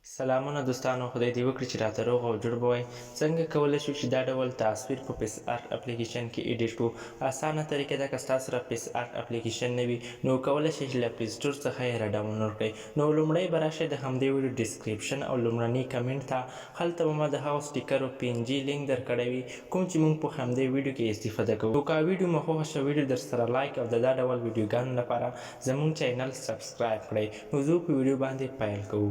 سلامونه دوستانو، خدای دې وکړي چې راته روغ او جوړ به وئ. څنګه کولی شو چې دا ډول تصویر په پیس آرټ اپلیکیشن کې ایډیټ کړو؟ اسانه طریقه ده. که ستا سره پیس آرټ اپلیکیشن نه وي نو کولی شئ چې له پلی سټور څخه یې را ډاونلوډ کړئ. نو لومړی به راشئ د همدې ویډیو ډسکریپشن او لومړني کمنټ ته. هلته به ما د هغو سټیکرو PNG لینک درکړی وي کوم چې موږ په همدې ویډیو کې استفاده کوو. نو که ویډیو مو خوښه شوه ویډیو در سره لایک او د دا ډول ویډیوګانو لپاره زموږ چینل سبسکرایب کړئ. نو زه په ویډیو باندې پیل کوو.